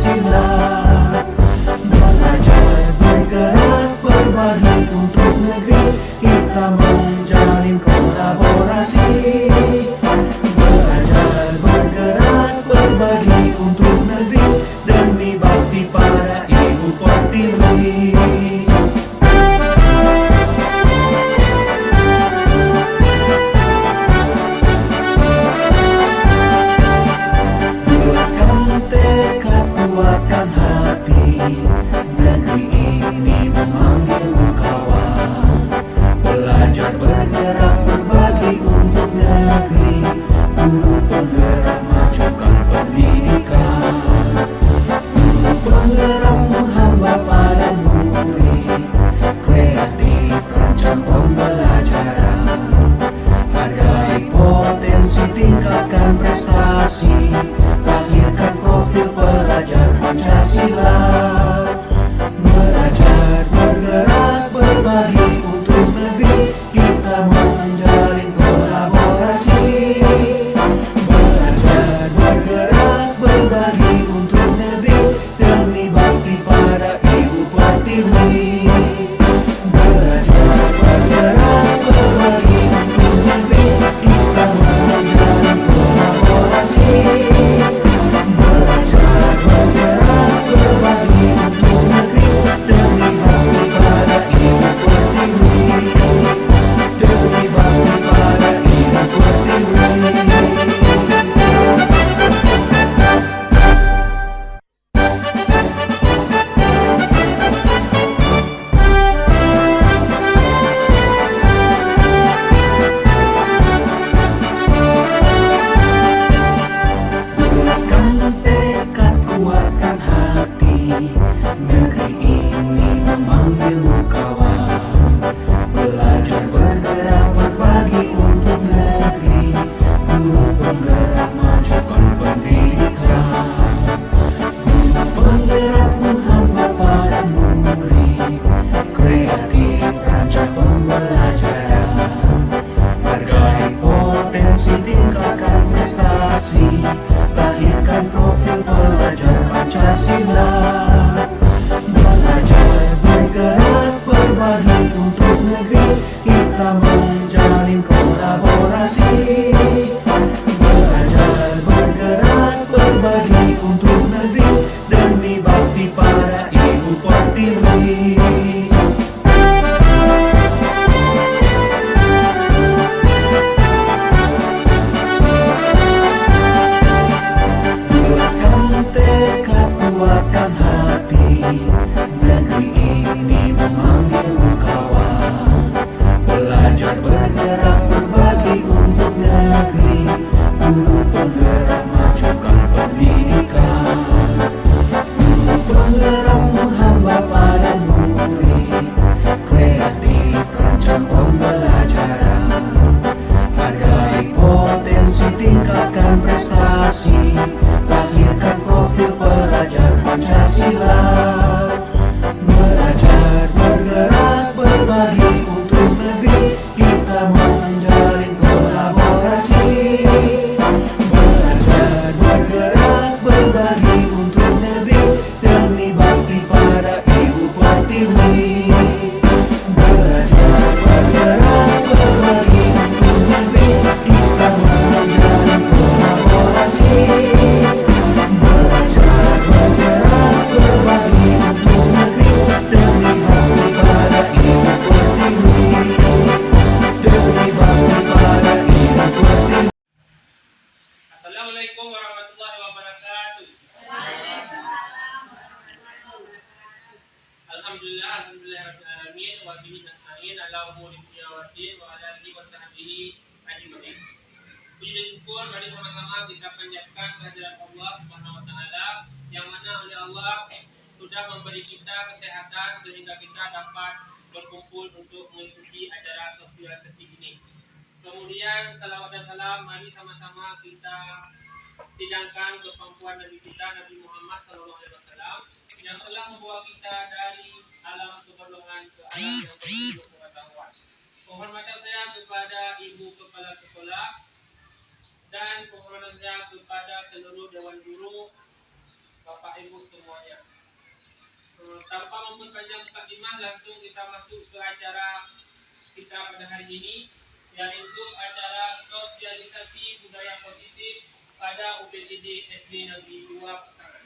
Pancasila. Belajar bergerak berbagi untuk negeri, kita menjalin kolaborasi. Belajar bergerak berbagi untuk negeri, demi bakti pada Ibu Pertiwi. Kuatkan hati, negeri ini memanggilmu kawan. Belajar bergerak berbagi untuk negeri, guru penggerak majukan pendidikan. Guru penggerak menghamba pada murid, kreatif rancang pembelajaran. Hargai potensi, tingkatkan prestasi, lahirkan profil pelajar Pancasila. Belajar bergerak berbagi untuk negeri, kita menjalin kolaborasi. Belajar bergerak berbagi untuk negeri, demi bakti pada Ibu Pertiwi. Belajar bergerak berbagi untuk negeri, kita menjalin kolaborasi. Belajar bergerak berbagi untuk negeri, demi bakti pada Ibu Pertiwi. Demi bakti pada Ibu Pertiwi. Buatkan tekad, kuatkan hati, negeri ini memanggilmu kawan. Belajar bergerak berbagi untuk negeri, guru penggerak majukan pendidikan. Guru penggerak menghamba pada murid, kreatif rancang pembelajaran. Hargai potensi, tingkatkan prestasi, lahirkan profil pelajar Pancasila. Belajar bergerak berbagi untuk negeri, kita menjalin kolaborasi. Belajar bergerak berbagi untuk negeri, demi bakti pada Ibu Pertiwi. Buatkan tekad, kuatkan hati, negeri ini memanggilmu kawan. Belajar bergerak berbagi untuk negeri, guru penggerak majukan pendidikan. Guru penggerak menghamba pada murid, kreatif rancang pembelajaran. Hargai potensi, tingkatkan prestasi, lahirkan profil pelajar Pancasila. Belajar bergerak berbagi untuk negeri, kita menjalin kolaborasi. Belajar bergerak berbagi untuk negeri, demi bakti pada Ibu Pertiwi. Belajar bergerak berbagi untuk negeri, kita menjalin kolaborasi. Belajar bergerak berbagi untuk negeri, demi bakti pada Ibu Pertiwi. Demi bakti pada Ibu Pertiwi. Assalamualaikum warahmatullahi wabarakatuh. Alhamdulillah rabbil alamin wa bihi nasta'in ala umuri dunya waddin wa ala alihi wa sahbihi ajmain. Puji dan syukur mari sama-sama kita panjatkan kehadirat Allah Subhanahu wa taala, yang mana oleh Allah sudah memberi kita kesehatan sehingga kita dapat berkumpul untuk mengikuti acara sosialisasi ini. Kemudian salawat dan salam mari sama-sama kita sidangkan kemampuan Nabi kita Nabi Muhammad SAW yang telah membawa kita dari alam kebodohan ke alam yang penuh pengetahuan. Penghormatan saya kepada Ibu Kepala Sekolah dan penghormatan saya kepada seluruh Dewan Guru, Bapak Bapak Ibu semuanya. Tanpa memperpanjang mukadimah, langsung kita masuk ke acara kita pada hari ini, yaitu acara sosialisasi budaya positif pada UPTD SD Negeri 2 Pasangan.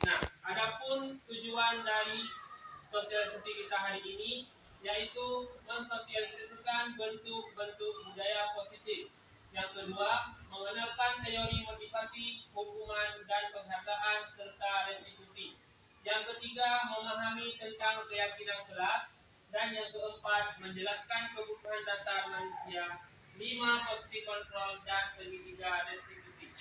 Nah, adapun tujuan dari sosialisasi kita hari ini yaitu mensosialisasikan bentuk-bentuk budaya positif. Yang kedua, mengenalkan teori motivasi, hukuman, dan penghargaan serta restitusi. Yang ketiga, memahami tentang keyakinan kelas. Dan yang keempat, menjelaskan kebutuhan dasar manusia. 5. Positive control dan segitiga restitusi.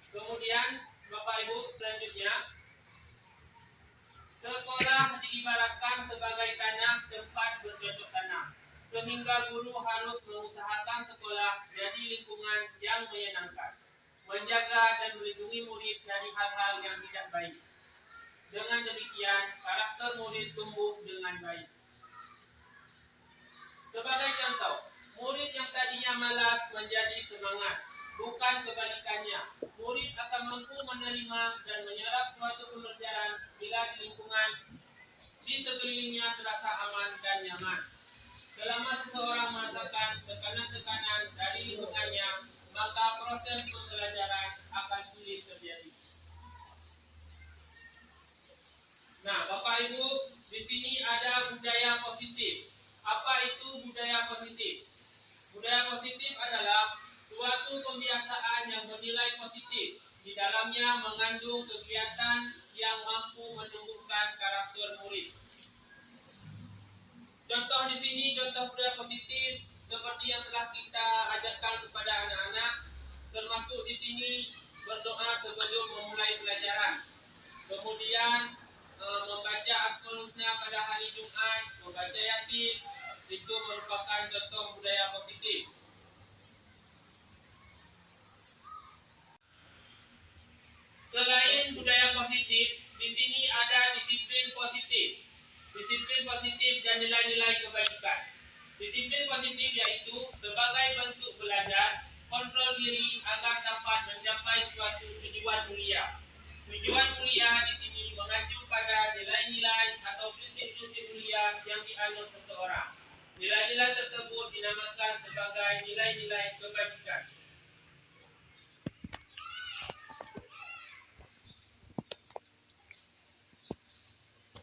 Kemudian, Bapak Ibu, selanjutnya, sekolah diibaratkan sebagai tanah tempat bercocok tanam, sehingga guru harus mengusahakan sekolah jadi lingkungan yang menyenangkan, menjaga dan melindungi murid dari hal-hal yang tidak baik. Dengan demikian, karakter murid tumbuh dengan baik. Sebagai contoh, murid yang tadinya malas menjadi semangat, bukan kebalikannya. Murid akan mampu menerima dan menyerap suatu pembelajaran bila di lingkungan di sekelilingnya terasa aman dan nyaman. Selama seseorang merasakan tekanan-tekanan dari lingkungannya, maka proses pembelajaran akan sulit terjadi. Nah, Bapak Ibu, di sini ada budaya positif. Apa itu budaya positif? Budaya positif adalah suatu kebiasaan yang bernilai positif. Di dalamnya mengandung kegiatan yang mampu menumbuhkan karakter murid. Contoh di sini, contoh budaya positif seperti yang telah kita ajarkan kepada anak-anak, termasuk di sini berdoa sebelum memulai pelajaran. Kemudian membaca Al-Qur'an pada hari Jumat, membaca Yasin, itu merupakan contoh budaya positif. Selain budaya positif, di sini ada disiplin positif. Disiplin positif dan nilai-nilai kebaikan. Disiplin positif yaitu sebagai bentuk belajar, kontrol diri agar dapat mencapai suatu tujuan mulia. Tujuan mulia di sini mengacu pada nilai-nilai atau prinsip-prinsip mulia yang dianut seseorang. Nilai-nilai tersebut dinamakan sebagai nilai-nilai kebajikan.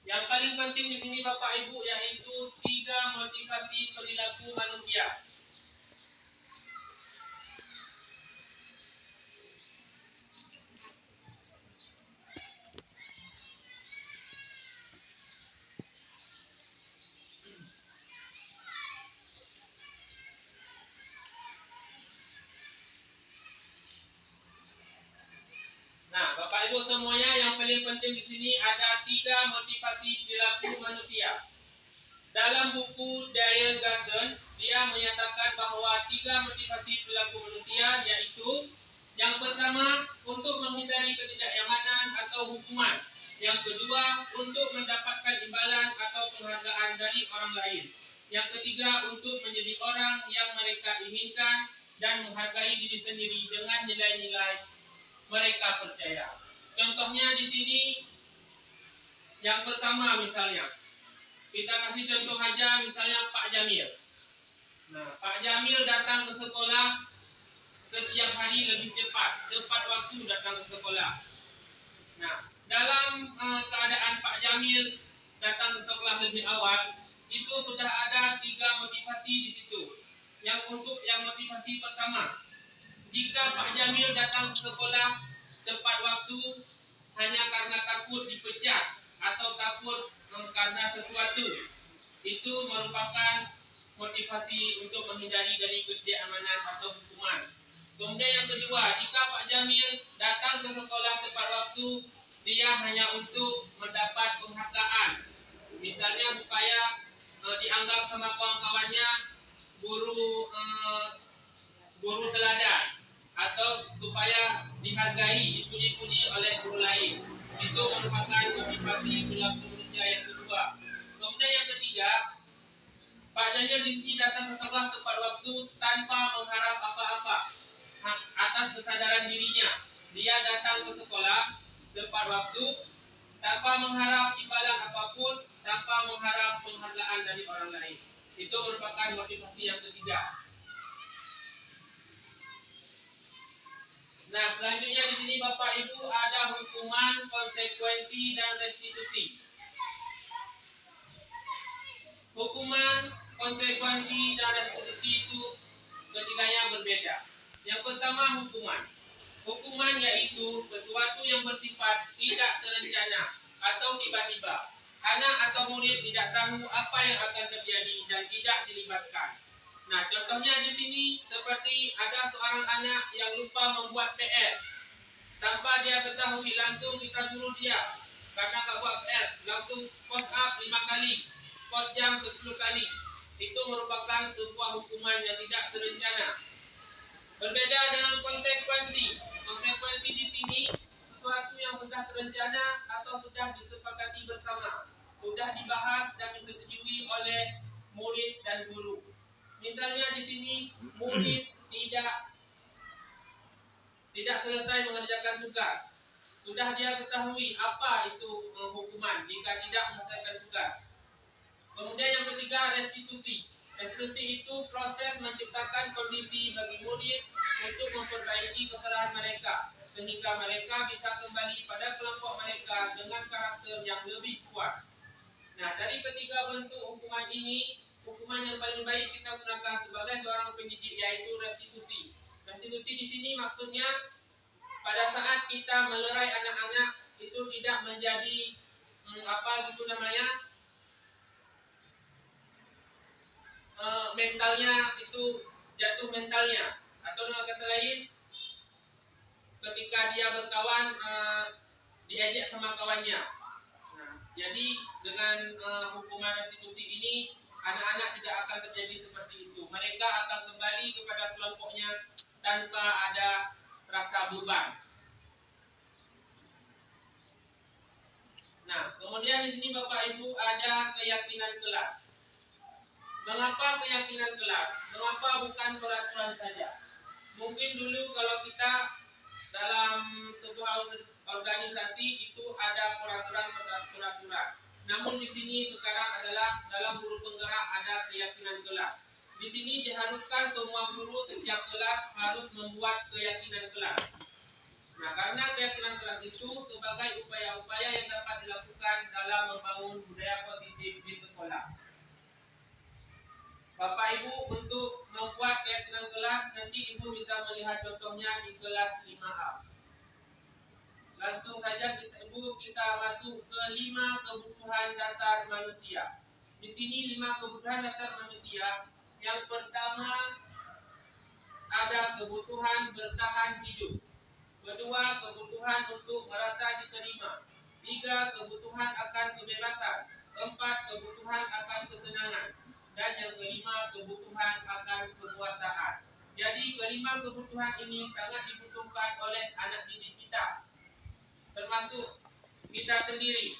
Yang paling penting di sini Bapak Ibu yaitu 3 motivasi perilaku manusia. Nah, Bapak Ibu semuanya, yang paling penting di sini ada 3 motivasi perilaku manusia. Dalam buku Dale Garson, dia menyatakan bahwa 3 motivasi perilaku manusia yaitu yang pertama, untuk menghindari ketidaknyamanan atau hukuman. Yang kedua, untuk mendapatkan imbalan atau penghargaan dari orang lain. Yang ketiga, untuk menjadi orang yang mereka inginkan dan menghargai diri sendiri dengan nilai-nilai mereka percaya. Contohnya di sini, yang pertama misalnya, kita kasih contoh aja misalnya Pak Jamil. Nah, Pak Jamil datang ke sekolah setiap hari lebih cepat, tepat waktu datang ke sekolah. Nah, dalam keadaan Pak Jamil datang ke sekolah lebih awal, itu sudah ada 3 motivasi di situ. Yang motivasi pertama, jika Pak Jamil datang ke sekolah tepat waktu hanya karena takut dipecat atau takut karena sesuatu, itu merupakan motivasi untuk menghindari dari ketidakamanan atau hukuman. Kemudian yang kedua, jika Pak Jamil datang ke sekolah tepat waktu, dia hanya untuk mendapat penghargaan. Misalnya supaya dianggap sama kawan-kawannya guru teladan, atau supaya dihargai, dipuji-puji oleh guru lain. Itu merupakan motivasi perilaku manusia yang kedua. Kemudian yang ketiga, Pak Jajal di sini datang ke sekolah tepat waktu tanpa mengharap apa-apa atas kesadaran dirinya. Dia datang ke sekolah tepat waktu tanpa mengharap imbalan apapun, tanpa mengharap penghargaan dari orang lain. Itu merupakan motivasi yang ketiga. Nah, selanjutnya di sini Bapak Ibu ada hukuman, konsekuensi, dan restitusi. Hukuman, konsekuensi, dan restitusi itu ketiganya berbeda. Yang pertama hukuman. Hukuman yaitu sesuatu yang bersifat tidak terencana atau tiba-tiba. Anak atau murid tidak tahu apa yang akan terjadi dan tidak dilibatkan. Nah, contohnya di sini seperti ada seorang anak yang lupa membuat PR. Tanpa dia ketahui, langsung kita suruh dia. Karena tak buat PR, langsung post up 5 kali, spot jam 10 kali. Itu merupakan sebuah hukuman yang tidak terencana. Berbeda dengan konsekuensi. Konsekuensi di sini sesuatu yang sudah terencana atau sudah disepakati bersama, sudah dibahas dan disetujui oleh murid dan guru. Misalnya di sini murid tidak selesai mengerjakan tugas. Sudah dia ketahui apa itu hukuman jika tidak menyelesaikan tugas. Kemudian yang ketiga restitusi. Restitusi itu proses menciptakan kondisi bagi murid untuk memperbaiki kesalahan mereka sehingga mereka bisa kembali pada kelompok mereka dengan karakter yang lebih kuat. Nah, dari ketiga bentuk hukuman ini, hukuman yang paling baik kita gunakan sebagai seorang pendidik yaitu restitusi. Restitusi di sini maksudnya pada saat kita melerai anak-anak itu tidak menjadi mentalnya itu jatuh mentalnya, atau dengan kata lain ketika dia berkawan diajak sama kawannya. Nah, jadi dengan hukuman restitusi ini anak-anak tidak akan terjadi seperti itu. Mereka akan kembali kepada kelompoknya tanpa ada rasa beban. Nah, kemudian di sini Bapak Ibu ada keyakinan kelas. Mengapa keyakinan kelas? Mengapa bukan peraturan saja? Mungkin dulu kalau kita dalam sebuah organisasi itu ada peraturan. Namun di sini sekarang adalah dalam guru penggerak ada keyakinan kelas. Di sini diharuskan semua guru setiap kelas harus membuat keyakinan kelas. Nah, karena keyakinan kelas itu sebagai upaya-upaya yang dapat dilakukan dalam membangun budaya positif di sekolah. Bapak Ibu untuk membuat keyakinan kelas nanti Ibu bisa melihat contohnya di kelas 5A. Langsung saja kita masuk ke 5 kebutuhan dasar manusia. Di sini 5 kebutuhan dasar manusia. Yang pertama ada kebutuhan bertahan hidup. Kedua, kebutuhan untuk merasa diterima. 3, kebutuhan akan kebebasan. 4, kebutuhan akan kesenangan. Dan yang kelima, kebutuhan akan kekuasaan. Jadi kelima kebutuhan ini sangat dibutuhkan oleh anak didik kita, termasuk kita sendiri.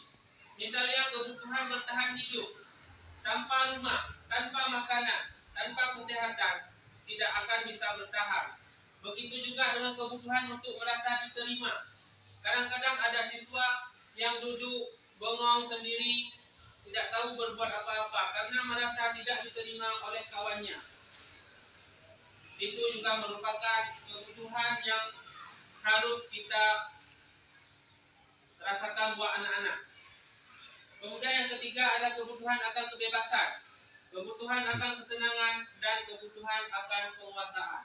Misalnya kebutuhan bertahan hidup. Tanpa rumah, tanpa makanan, tanpa kesehatan, tidak akan bisa bertahan. Begitu juga dengan kebutuhan untuk merasa diterima. Kadang-kadang ada siswa yang duduk bengong sendiri, tidak tahu berbuat apa-apa karena merasa tidak diterima oleh kawannya. Itu juga merupakan kebutuhan yang harus kita rasakan buat anak-anak. Kemudian yang ketiga ada kebutuhan akan kebebasan, kebutuhan akan kesenangan, dan kebutuhan akan penguasaan.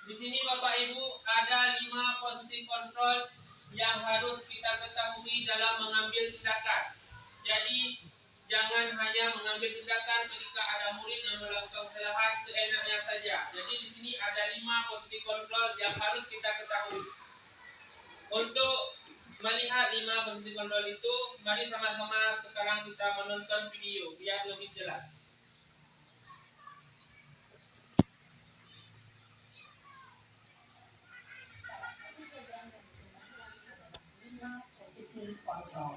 Di sini Bapak Ibu ada 5 posisi kontrol yang harus kita ketahui dalam mengambil tindakan. Jadi jangan hanya mengambil tindakan ketika ada murid yang melakukan kesalahan seenaknya saja. Jadi di sini ada 5 posisi kontrol yang harus kita ketahui. Untuk melihat 5 posisi kontrol itu, mari sama-sama sekarang kita menonton video biar lebih jelas. posisi kontrol.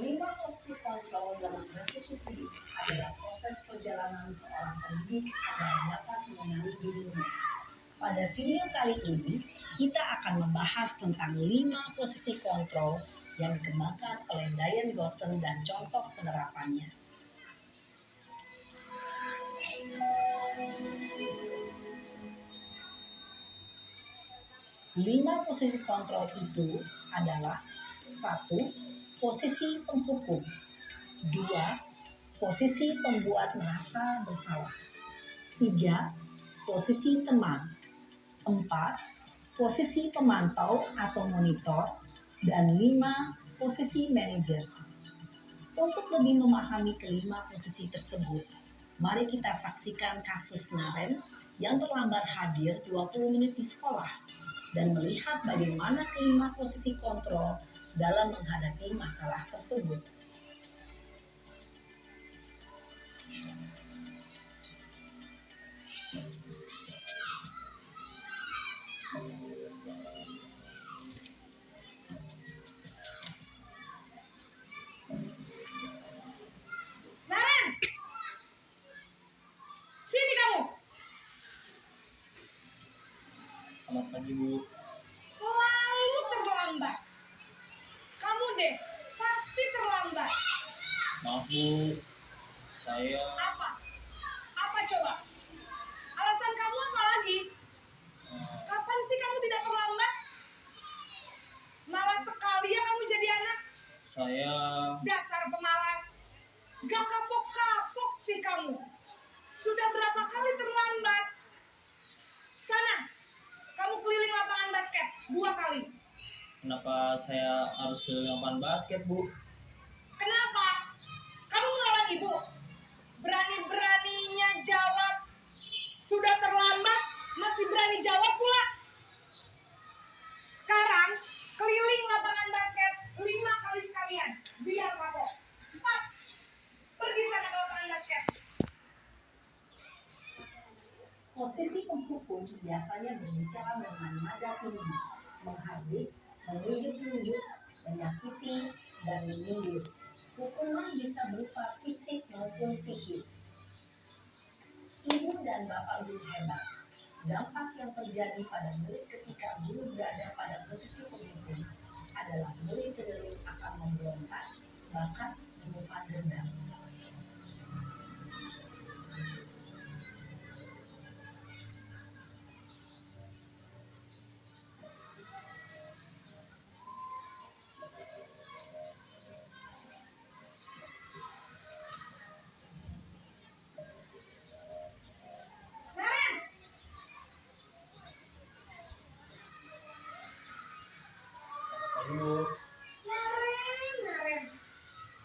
5 posisi kontrol dalam restitusi adalah proses perjalanan seorang pendidik agar dapat mengenali dirinya. Pada video kali ini, kita akan membahas tentang 5 posisi kontrol yang dikembangkan oleh Diane Gosson dan contoh penerapannya. 5 posisi kontrol itu adalah 1. Posisi penghukum. 2. Posisi pembuat merasa bersalah. 3. Posisi teman. 4. Posisi pemantau atau monitor. Dan 5. Posisi manajer. Untuk lebih memahami kelima posisi tersebut, mari kita saksikan kasus Naren yang terlambat hadir 20 menit di sekolah dan melihat bagaimana kelima posisi kontrol dalam menghadapi masalah tersebut. Naren, sini kamu. Selamat pagi, Bu. Selalu terlambat. Kamu deh, pasti terlambat. Maaf, Bu. Saya Apa? Apa coba? Alasan kamu apa lagi? Kapan sih kamu tidak terlambat? Malas sekali ya kamu jadi anak. saya Dasar pemalas. Gak kapok-kapok sih kamu. Sudah berapa kali terlambat? Sana, kamu keliling lapangan basket 2 kali. kenapa saya harus ke lapangan basket, Bu? Kenapa? Kamu melawan ibu? Berani-beraninya jawab. Sudah terlambat, masih berani jawab pula. Sekarang, keliling lapangan basket 5 kali sekalian. Biar kapok. Cepat. Pergi sana ke lapangan basket. Posisi penghukum biasanya berbicara dengan nada tinggi, menghardik, menunjuk-nunjuk, menyakiti, dan menyindir. Hukuman bisa berupa fisik maupun psikis. Ibu dan bapak guru hebat. Dampak yang terjadi pada murid ketika guru berada pada posisi penghukum adalah murid cenderung akan memberontak, bahkan menyimpan dendam. Naren, Pagi, Bu. Naren.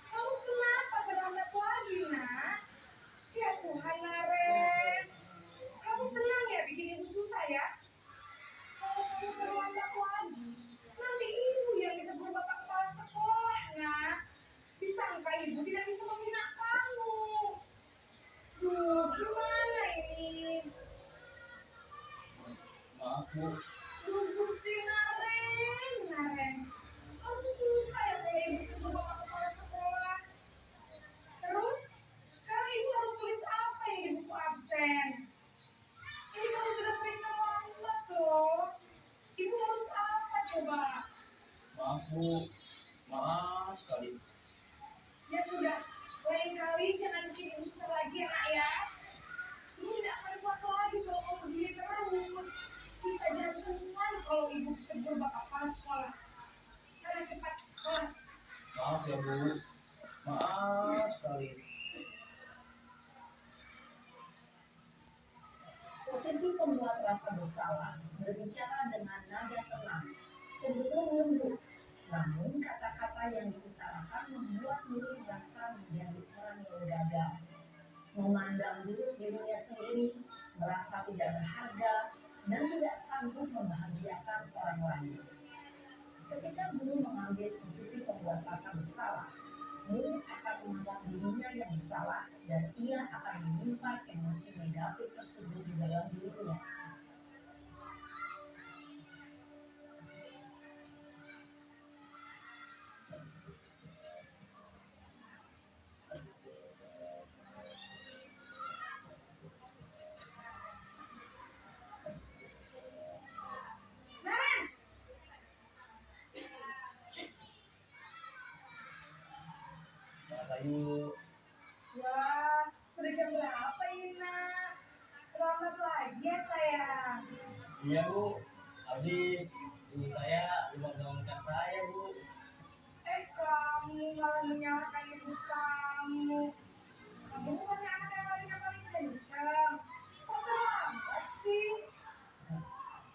Kamu kenapa terlambat lagi, nak? Ya Tuhan, Naren. Kamu senang ya bikin ibu susah ya? Kalau kamu terlambat lagi, nanti ibu yang ditegur bapak kepala sekolah, nak. Disangka ibu tidak bisa membina kamu. Duh, gimana ini? Maaf, Bu. Duh, Gusti Naren. Kamu suka ya kalau ibu ditegur bapak kepala sekolah? Terus, sekarang ibu harus tulis apa ini di buku absen? Ini kamu sudah sering terlambat loh. Ibu harus apa coba? Maaf, Bu. Maaf sekali. Ya sudah, lain kali jangan bikin ibu susah lagi ya nak ya. Ibu tidak akan kuat lagi kalau kamu begini terus. Bisa jantungan kalau ibu ditegur bapak kepala sekolah. Sana cepat kelas. Maaf ya, Bu. Maaf sekali. Posisi pembuat rasa bersalah berbicara dengan nada tenang, cenderung lembut. Namun kata-kata yang diutarakan membuat murid merasa menjadi orang yang gagal, memandang dirinya sendiri, merasa tidak berharga, dan tidak sanggup membahagiakan orang lain. Ketika guru mengambil posisi pembuat rasa bersalah, murid akan menganggap dirinya yang bersalah dan ia akan menyimpan emosi negatif tersebut di dalam dirinya. yuk. Wah, sudah jam berapa ini, nak? Terlambat lagi ya, sayang. Iya Bu, habis ibu saya lupa bangunkan saya Bu. Kamu malah menyalahkan ibu kamu. Kamu bukannya anak yang paling kencang. Kok terlambat sih?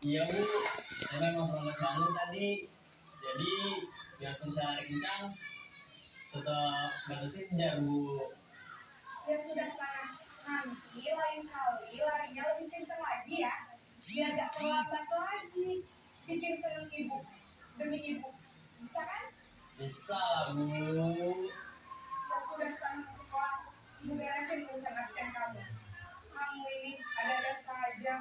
Iya Bu, saya memang terlambat bangun tadi. Jadi biarpun saya kencang, tetap bangun sejar Bu. Ya sudah sana. Nanti lain kali larinya lebih kencang lagi ya. Biar gak terlambat lagi. Bikin seneng ibu. Demi ibu. Bisa kan? Bisa lah Bu. Ya sudah sana masuk kelas. Ibu beresin urusan absen kamu. Kamu ini ada-ada saja.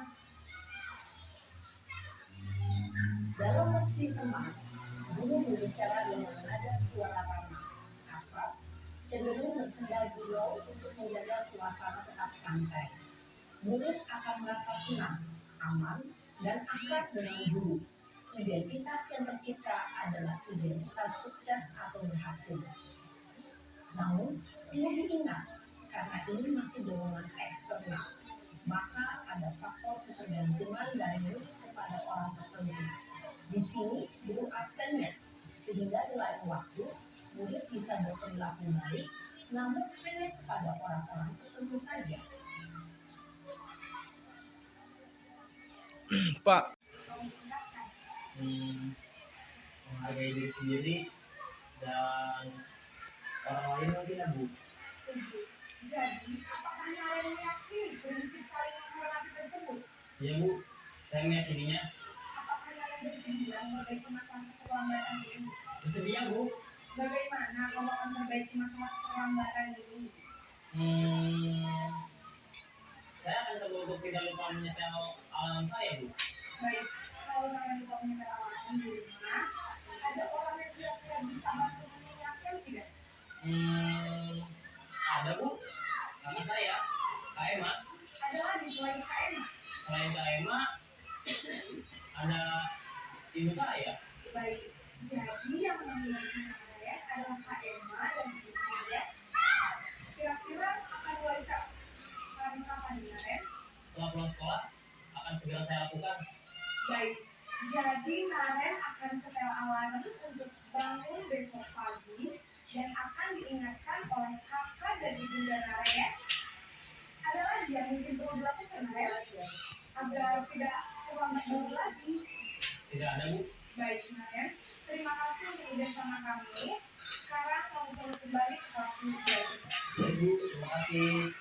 Dalam posisi teman, guru berbicara dengan nada suara ramah, akrab, cenderung bersenda gurau untuk menjaga suasana tetap santai. Murid akan merasa senang, aman, dan akrab dengan guru. Identitas yang tercipta adalah identitas sukses atau berhasil. Namun, perlu diingat, karena ini masih dorongan eksternal, maka ada faktor ketergantungan dari murid kepada orang tertentu. Di sini guru absennya, sehingga di lain waktu murid bisa berperilaku baik, namun hanya kepada orang-orang tertentu saja. Pak, Menghargai diri sendiri dan orang lain mungkin ya Bu. Setuju. Jadi, apakah kalian meyakini prinsip saling menghormati tersebut? Iya Bu, saya meyakininya. Apakah kalian bersedia memperbaiki masalah keterlambatan ini? Bersedia Bu. Bagaimana kalau akan memperbaiki masalah keterlambatan ini? Saya akan coba untuk tidak lupa menyetel alarm saya Bu. Baik, kalau kalian lupa menyetel alarm di rumah, ada orang yang kira-kira bisa bantu mengingatkan tidak? Ada Bu, nama saya Kak Emma. Ada lagi selain KM? Selain Kak Emma, ada ibu saya. Baik, jadi yang mengingatkan kalian adalah Kak Emma dan ibu saya. Kira-kira akan mulai kapan kalian? Setelah pulang sekolah, akan segera saya lakukan. Baik, jadi Naren akan setel alarm untuk bangun besok pagi dan akan diingatkan oleh kakak dan ibunda Naren ya. Ada lagi yang mungkin perlu dilakukan Naren agar tidak terlambat bangun lagi. Tidak ada Bu. Baik Naren, terima kasih untuk bersama kami. Sekarang kamu perlu kembali ke kelas belajar. Ya Bu, terima kasih.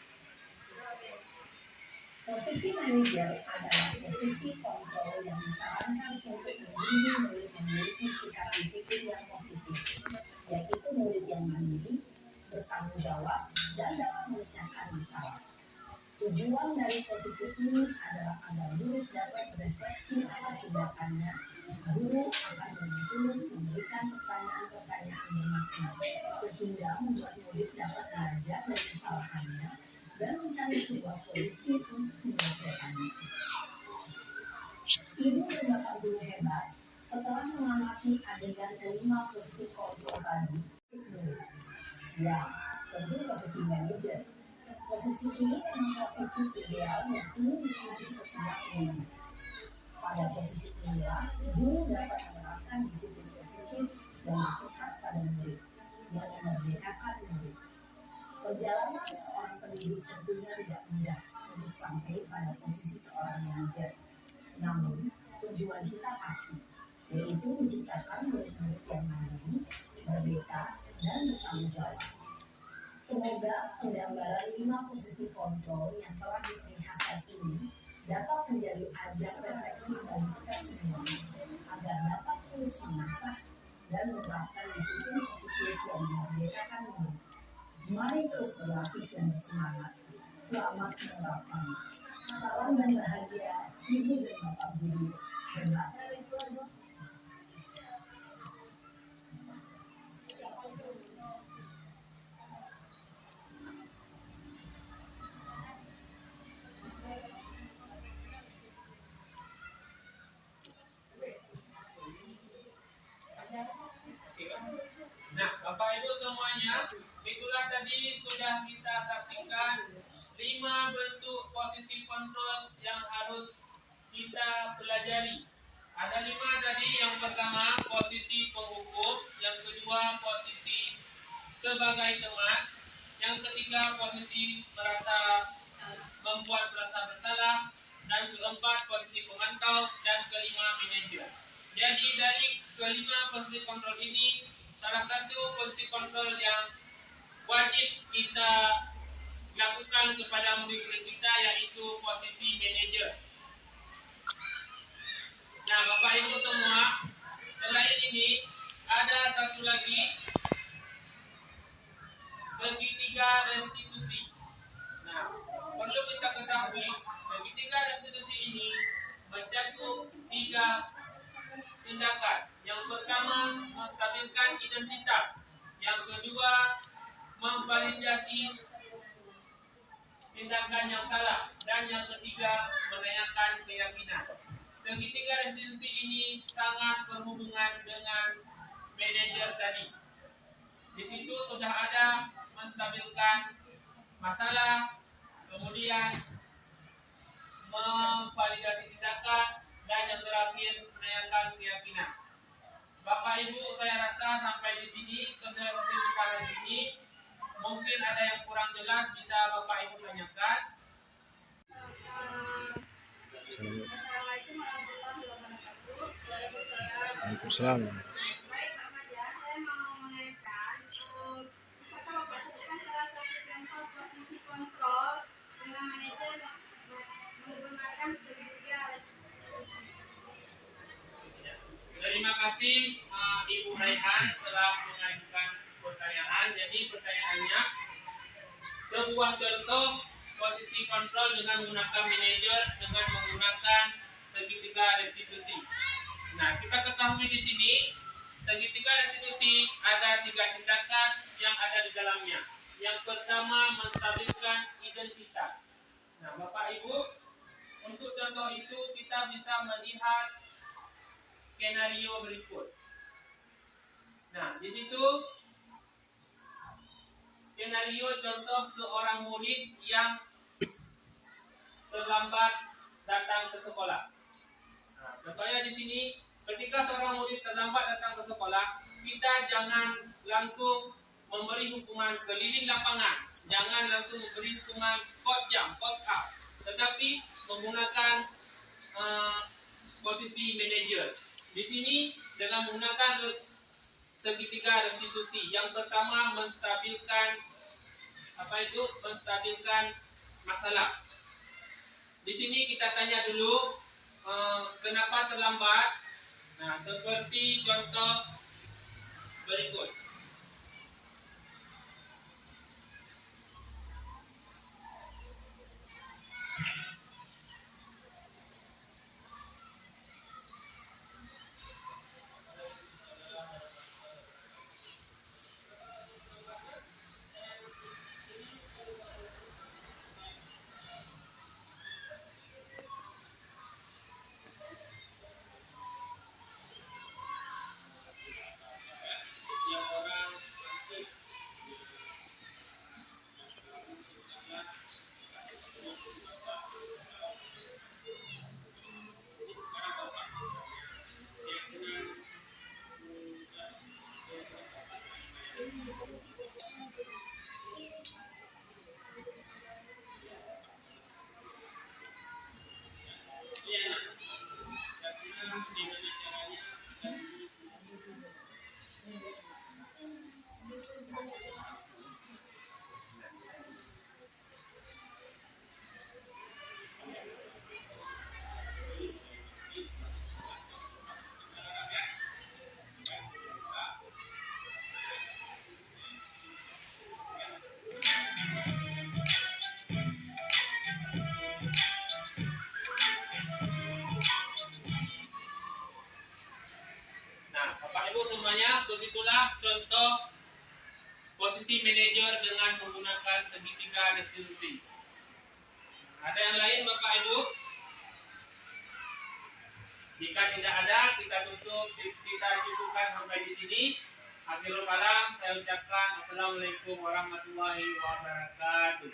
Posisi manajer adalah posisi kontrol yang disarankan untuk membimbing murid memiliki sikap disiplin yang positif, yaitu murid yang mandiri, bertanggung jawab, dan dapat memecahkan masalah. Tujuan dari posisi ini adalah agar murid dapat berefleksi atas tindakannya. Guru akan dengan tulus memberikan pertanyaan-pertanyaan bermakna, sehingga membuat murid dapat belajar dari kesalahannya dan mencari sebuah solusi untuk menyelesaikannya. Ibu dan bapak guru hebat setelah mengamati adegan kelima posisi kontrol tadi, ya, tentu posisi manajer. Posisi ini memang posisi ideal yang ingin diikuti setiap guru. Pada posisi inilah, guru dapat menerapkan disiplin positif dan berpihak pada murid, yang memerdekakan murid. Perjalanan seorang pendidik tentunya tidak mudah untuk sampai pada posisi seorang manajer. Namun, tujuan kita pasti, yaitu menciptakan murid-murid yang mandiri, merdeka, dan bertanggung jawab. Semoga penggambaran 5 posisi kontrol yang telah diperlihatkan ini dapat menjadi ajang refleksi bagi kita semua, agar dapat terus mengasah dan menerapkan disiplin positif yang memerdekakan murid. Mari terus berlatih dan bersemangat. Selamat menerapkan. Salam dan bahagia, Ibu dan Bapak Guru. Hebat. Nah, Bapak Ibu semuanya, itulah tadi sudah kita saksikan 5 bentuk posisi kontrol yang harus kita pelajari. Ada 5 tadi. Yang pertama posisi penghukum, yang kedua posisi sebagai teman, yang ketiga posisi membuat merasa bersalah, dan keempat posisi pemantau, dan kelima manajer. Jadi dari kelima posisi kontrol ini, salah satu posisi kontrol yang wajib kita lakukan kepada murid-murid kita yaitu posisi manajer. Nah, Bapak Ibu semua, selain ini ada satu lagi, segitiga restitusi. Nah, perlu kita ketahui segitiga restitusi ini mencakup 3 tindakan. Yang pertama, menstabilkan identitas. Yang kedua, memvalidasi tindakan yang salah. Dan yang ketiga, menanyakan keyakinan. Segitiga restitusi ini sangat berhubungan dengan manajer tadi. Di situ sudah ada menstabilkan masalah, kemudian memvalidasi tindakan, dan yang terakhir menanyakan keyakinan. Bapak Ibu, saya rasa sampai di sini kesimpulan ini mungkin ada yang kurang jelas, bisa Bapak Ibu tanyakan. Assalamualaikum warahmatullahi wabarakatuh. Waalaikumsalam. Baik Pak Fajar, saya mau menanyakan, apakah Bapak sebutkan salah satu contoh posisi kontrol dengan manajer menggunakan segitiga restitusi? Terima kasih Ibu Raihan telah mengajukan pertanyaan. Jadi pertanyaannya, sebuah contoh posisi kontrol dengan menggunakan manajer dengan menggunakan segitiga restitusi. Nah, kita ketahui di sini segitiga restitusi ada 3 tindakan yang ada di dalamnya. Yang pertama, menstabilkan identitas. Nah, Bapak Ibu, untuk contoh itu kita bisa melihat skenario berikut. Nah, di situ skenario contoh seorang murid yang terlambat datang ke sekolah. Nah, contohnya di sini, ketika seorang murid terlambat datang ke sekolah, kita jangan langsung memberi hukuman keliling lapangan, jangan langsung memberi hukuman spot jam, post up, tetapi menggunakan posisi manajer. Di sini dengan menggunakan segitiga restitusi. Yang pertama, menstabilkan menstabilkan masalah. Di sini kita tanya dulu kenapa terlambat. Nah, seperti contoh berikut. Semuanya, begitulah contoh posisi manajer dengan menggunakan segitiga restitusi. Ada yang lain Bapak Ibu? Jika tidak ada, kita cukupkan sampai di sini. Akhirul kalam saya ucapkan assalamualaikum warahmatullahi wabarakatuh.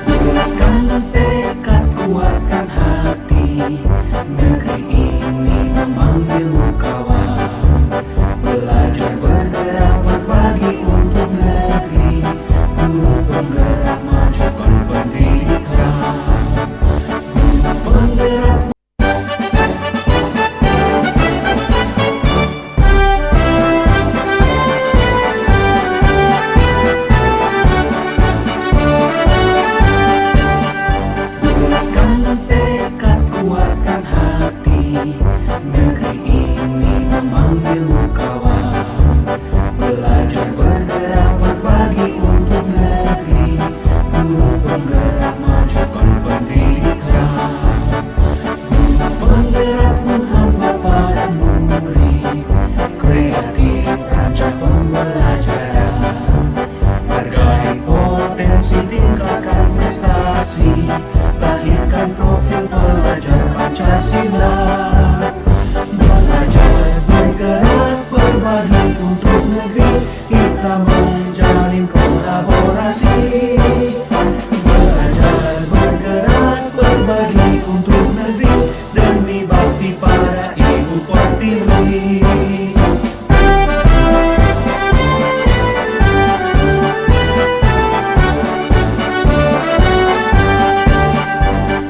Bulatkan tekad, kuatkan hati. Negeri ini memanggilmu kawan. Belajar bergerak berbagi untuk negeri. Guru penggerak majukan pendidikan. Guru penggerak bulatkan tekad, kuatkan hati. Negeri ini memanggilmu kawan. Belajar bergerak berbagi untuk negeri. Guru penggerak majukan pendidikan. Guru penggerak menghamba pada murid. Kreatif rancang pembelajaran. Hargai potensi, tingkatkan prestasi. Lahirkan profil pelajar Pancasila. Belajar bergerak berbagi untuk negeri. Kita menjalin kolaborasi. Belajar bergerak berbagi untuk negeri. Demi bakti pada Ibu Pertiwi.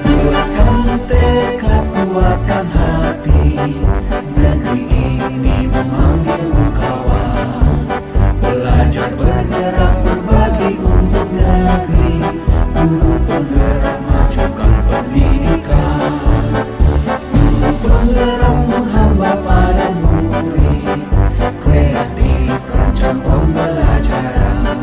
Bulatkan tekad, kuatkan hati. Negeri ini memanggilmu kawan. Belajar bergerak berbagi untuk negeri. Guru penggerak majukan pendidikan. Guru penggerak menghamba pada murid. Kreatif rancang pembelajaran.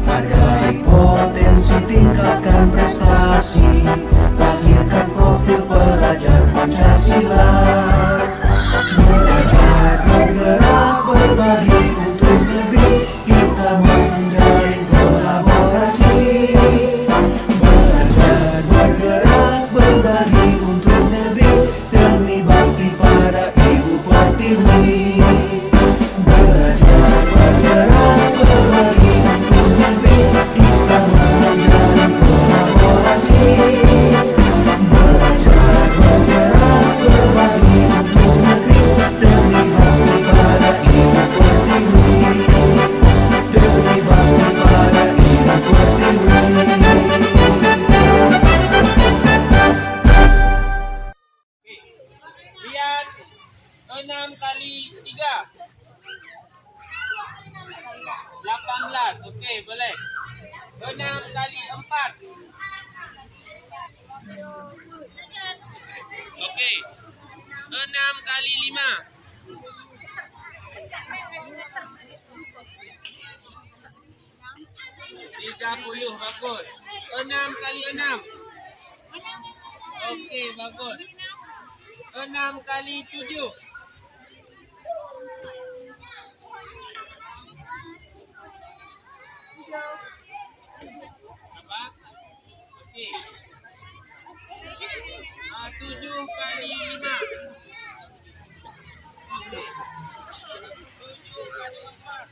Hargai potensi, tingkatkan prestasi. Lahirkan profil pelajar Pancasila. Belajar bergerak berbagi untuk negeri. Kita menjalin kolaborasi. Belajar bergerak berbagi untuk negeri. Demi bakti pada Ibu Pertiwi. Belajar bergerak berbagi untuk negeri. Kita menjalin kolaborasi. Belajar bergerak berbagi untuk negeri. Demi bakti pada Ibu Pertiwi. Demi bakti pada Ibu Pertiwi. Lihat 6 kali 3 18. Oke, boleh. 6 kali 4. Oke. 6 kali 5. 30, bagus. 6 kali 6. Oke, bagus. 6 kali 7. Apa? Oke. 7 kali 5. Oke. 7 kali 4.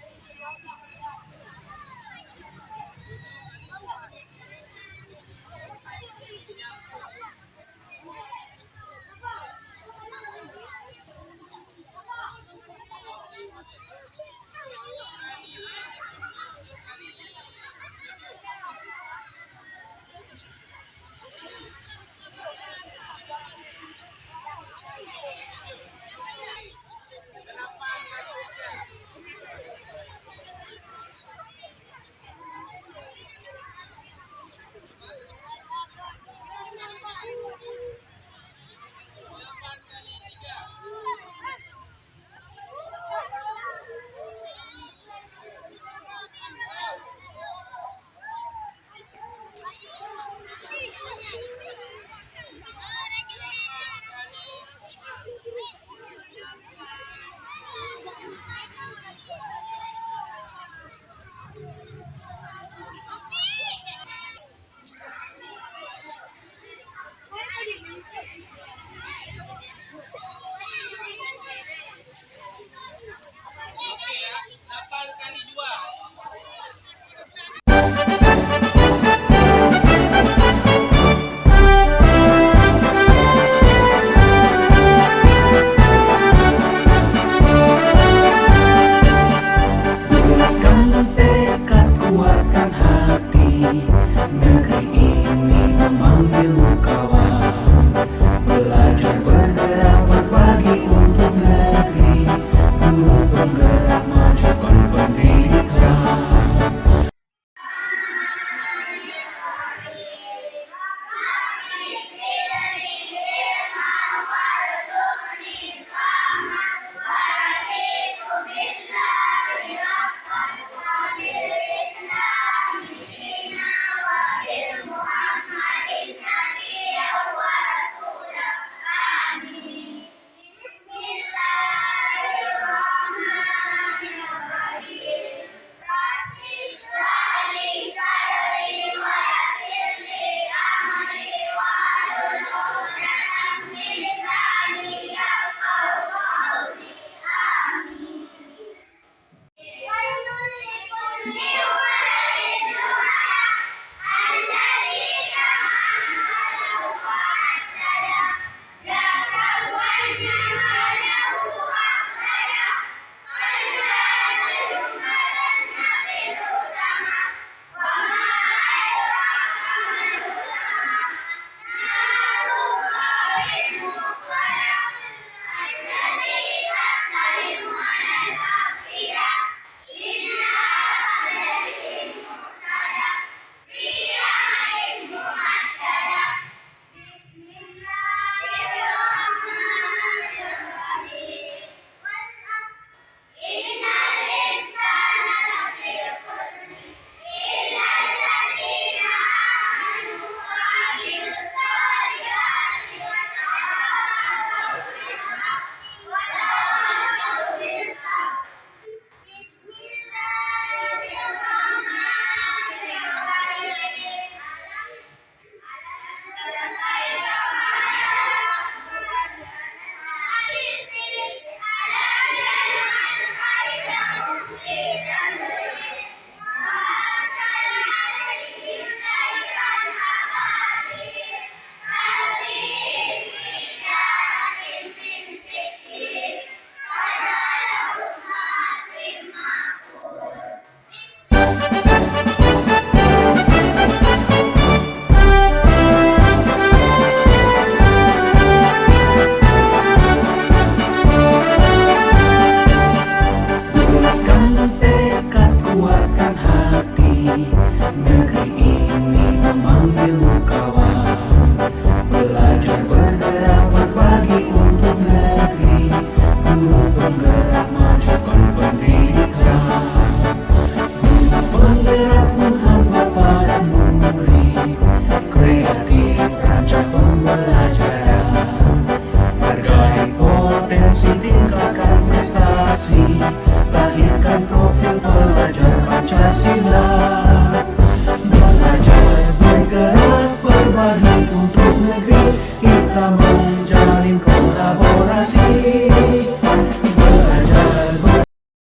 tingkatkan prestasi, lahirkan profil pelajar Pancasila.